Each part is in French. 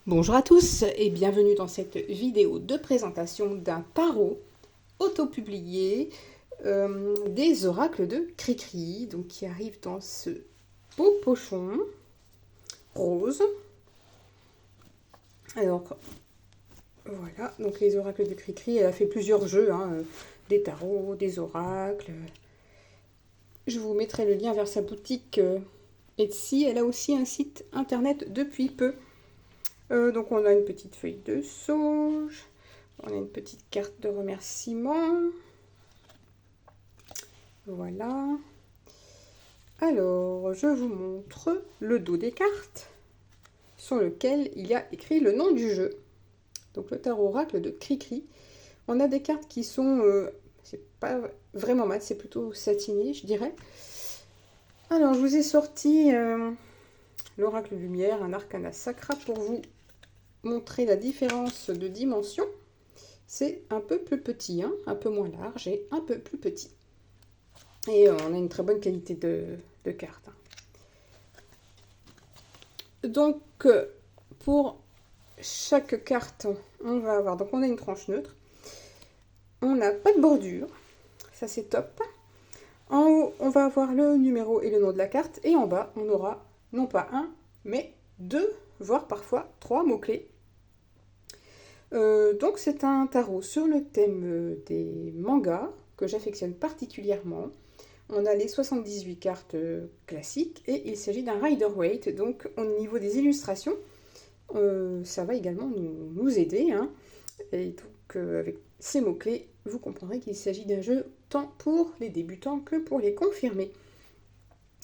Bonjour à tous et bienvenue dans cette vidéo de présentation d'un tarot auto-publié des oracles de Cricri, donc qui arrive dans ce beau pochon rose. Alors voilà, donc les oracles de Cricri, elle a fait plusieurs jeux, des tarots, des oracles. Je vous mettrai le lien vers sa boutique Etsy. Elle a aussi un site internet depuis peu. Donc on a une petite feuille de sauge, on a une petite carte de remerciement. Voilà. Alors, je vous montre le dos des cartes sur lequel il y a écrit le nom du jeu. Donc le tarot oracle de Cricri. On a des cartes qui sont, c'est pas vraiment mat, c'est plutôt satiné, je dirais. Alors, je vous ai sorti l'oracle lumière, un arcana sacra pour vous montrer la différence de dimension. C'est un peu plus petit, un peu moins large et un peu plus petit. Et on a une très bonne qualité de carte. Donc, pour chaque carte, on va avoir... Donc, on a une tranche neutre. On n'a pas de bordure. Ça, c'est top. En haut, on va avoir le numéro et le nom de la carte. Et en bas, on aura non pas un, mais deux, voire parfois trois mots-clés. Donc, c'est un tarot sur le thème des mangas que j'affectionne particulièrement. On a les 78 cartes classiques et il s'agit d'un Rider-Waite. Donc au niveau des illustrations, ça va également nous aider. Et donc avec ces mots-clés, vous comprendrez qu'il s'agit d'un jeu tant pour les débutants que pour les confirmés.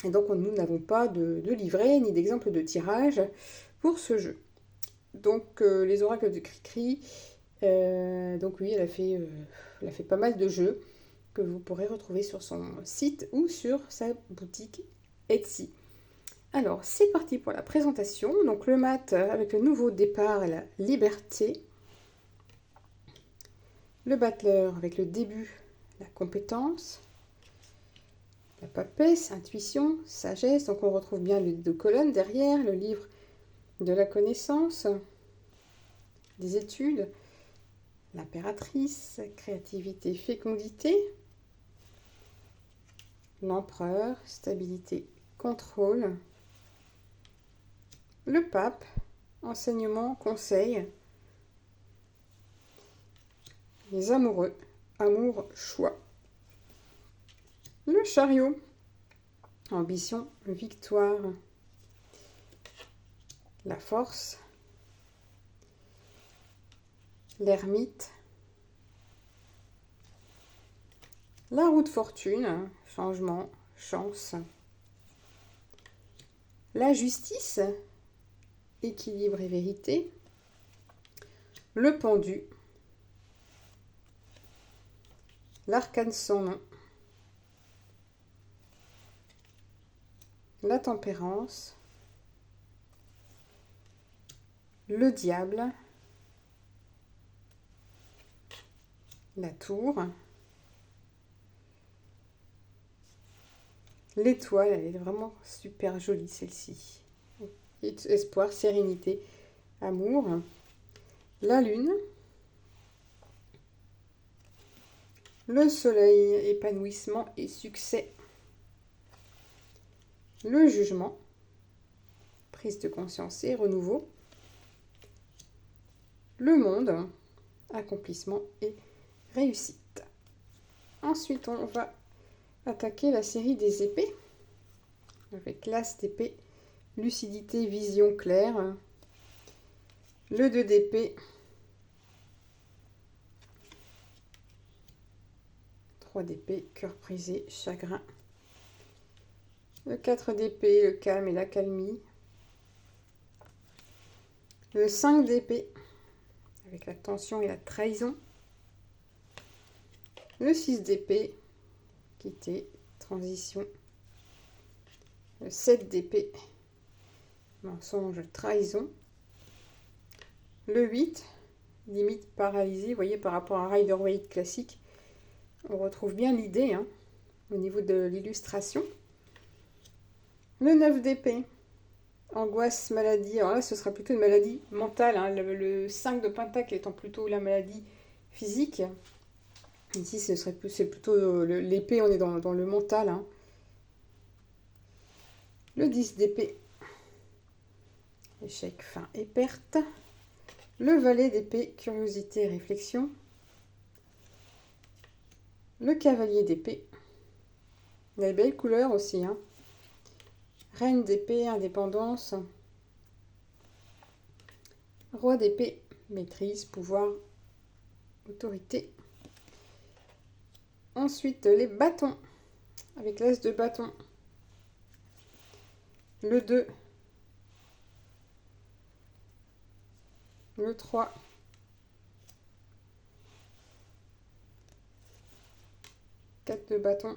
Et donc nous n'avons pas de livret ni d'exemple de tirage pour ce jeu. Donc les oracles de Cricri, donc oui, elle a fait pas mal de jeux que vous pourrez retrouver sur son site ou sur sa boutique Etsy. Alors, c'est parti pour la présentation. Donc, le mat avec le nouveau départ et la liberté. Le battleur avec le début, la compétence. La papesse, intuition, sagesse. Donc, on retrouve bien les deux colonnes derrière, le livre de la connaissance, des études. L'impératrice, créativité, fécondité. L'empereur, stabilité, contrôle. Le pape, enseignement, conseil. Les amoureux, amour, choix. Le chariot, ambition, victoire. La force. L'ermite. La roue de fortune, changement, chance. La justice, équilibre et vérité. Le pendu. L'arcane sans nom. La tempérance. Le diable. La tour. L'étoile, elle est vraiment super jolie celle-ci. Espoir, sérénité, amour. La lune. Le soleil, épanouissement et succès. Le jugement. Prise de conscience et renouveau. Le monde. Accomplissement et réussite. Ensuite, on va attaquer la série des épées. Avec l'as d'épée, lucidité, vision claire. Le 2 d'épée. 3 d'épée, cœur brisé, chagrin. Le 4 d'épée, le calme et l'accalmie. Le 5 d'épée, avec la tension et la trahison. Le 6 d'épée, quitter, transition. Le 7 d'épée, mensonge, trahison. Le 8, limite paralysée, vous voyez, par rapport à un Rider-Waite classique, on retrouve bien l'idée au niveau de l'illustration. Le 9 d'épée, Angoisse, maladie. Alors là, ce sera plutôt une maladie mentale, hein. Le 5 de pentacle étant plutôt la maladie physique. Ici, c'est plutôt l'épée, on est dans le mental, hein. Le 10 d'épée. Échec, fin et perte. Le valet d'épée, curiosité et réflexion. Le cavalier d'épée. Des belles couleurs aussi, hein. Reine d'épée, indépendance. Roi d'épée, maîtrise, pouvoir, autorité. Ensuite, les bâtons, avec l'as de bâton. Le 2. Le 3. Quatre de bâton.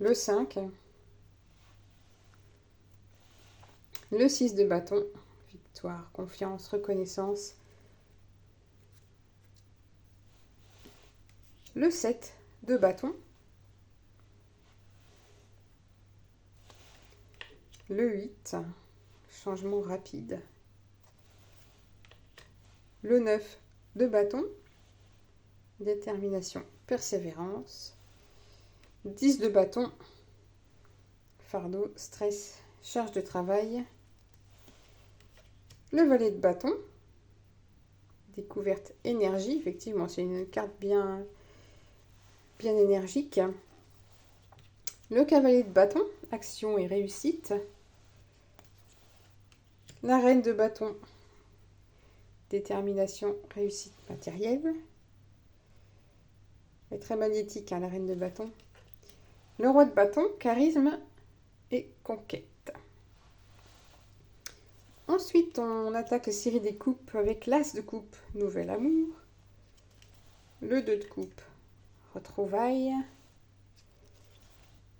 Le 5. Le 6 de bâton. Victoire, confiance, reconnaissance. Le 7 de bâton. Le 8. Changement rapide. Le 9 de bâton. Détermination, persévérance. 10 de bâton. Fardeau, stress, charge de travail. Le valet de bâton. Découverte, énergie. Effectivement, c'est une carte bien énergique. Le cavalier de bâton. Action et réussite. La reine de bâton. Détermination, réussite matérielle. Elle est très magnétique, hein, la reine de bâton. Le roi de bâton, charisme et conquête. Ensuite, on attaque la série des coupes avec l'as de coupe, nouvel amour. Le 2 de coupe, retrouvailles.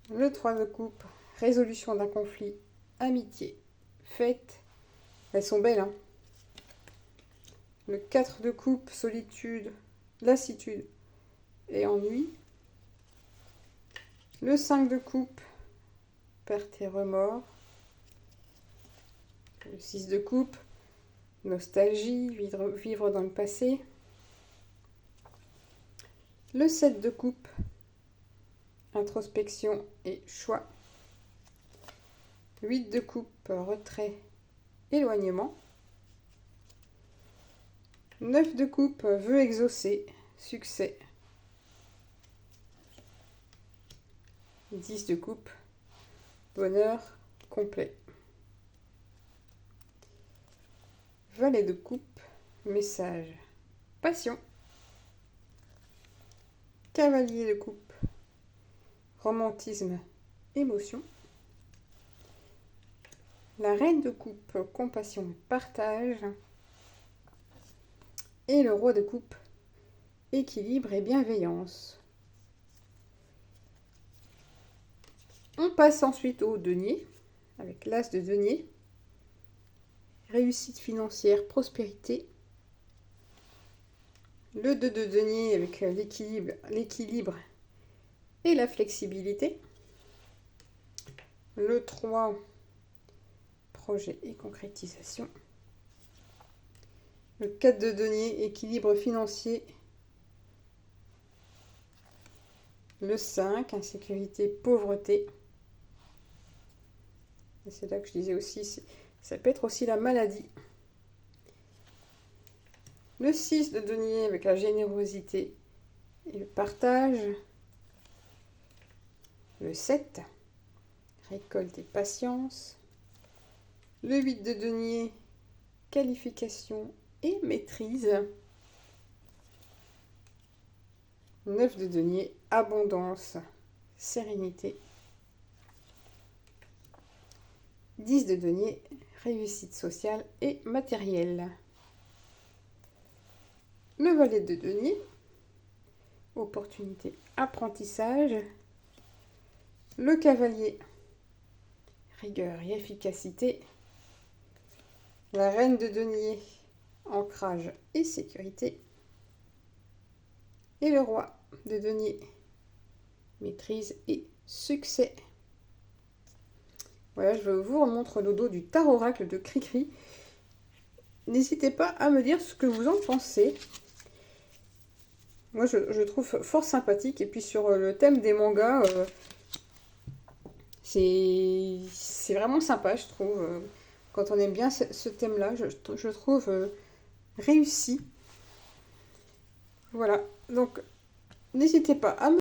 Le 3 de coupe, résolution d'un conflit, amitié, fête. Elles sont belles, hein. Le 4 de coupe, solitude, lassitude et ennui. Le 5 de coupe, perte et remords. Le 6 de coupe, nostalgie, vivre dans le passé. Le 7 de coupe, introspection et choix. 8 de coupe, retrait, éloignement. 9 de coupe, vœux exaucés, succès. 10 de coupe, bonheur complet. Valet de coupe, message, passion. Cavalier de coupe, romantisme, émotion. La reine de coupe, compassion et partage. Et le roi de coupe, équilibre et bienveillance. On passe ensuite au denier, avec l'as de denier. Réussite financière, prospérité. Le 2 de denier avec l'équilibre et la flexibilité. Le 3, projet et concrétisation. Le 4 de denier, équilibre financier. Le 5, insécurité, pauvreté. Et c'est là que je disais aussi, ça peut être aussi la maladie. Le 6 de denier avec la générosité et le partage. Le 7, récolte et patience. Le 8 de denier, qualification et maîtrise. 9 de denier, abondance, sérénité. 10 de denier, réussite sociale et matérielle. Le valet de denier, opportunité, apprentissage. Le cavalier, rigueur et efficacité. La reine de denier, ancrage et sécurité. Et le roi de denier, maîtrise et succès. Voilà, je vous remontre le dos du Tarot Oracle de Cricri. N'hésitez pas à me dire ce que vous en pensez. Moi, je trouve fort sympathique. Et puis sur le thème des mangas, c'est vraiment sympa, je trouve. Quand on aime bien ce thème-là, je trouve réussi. Voilà, donc n'hésitez pas à me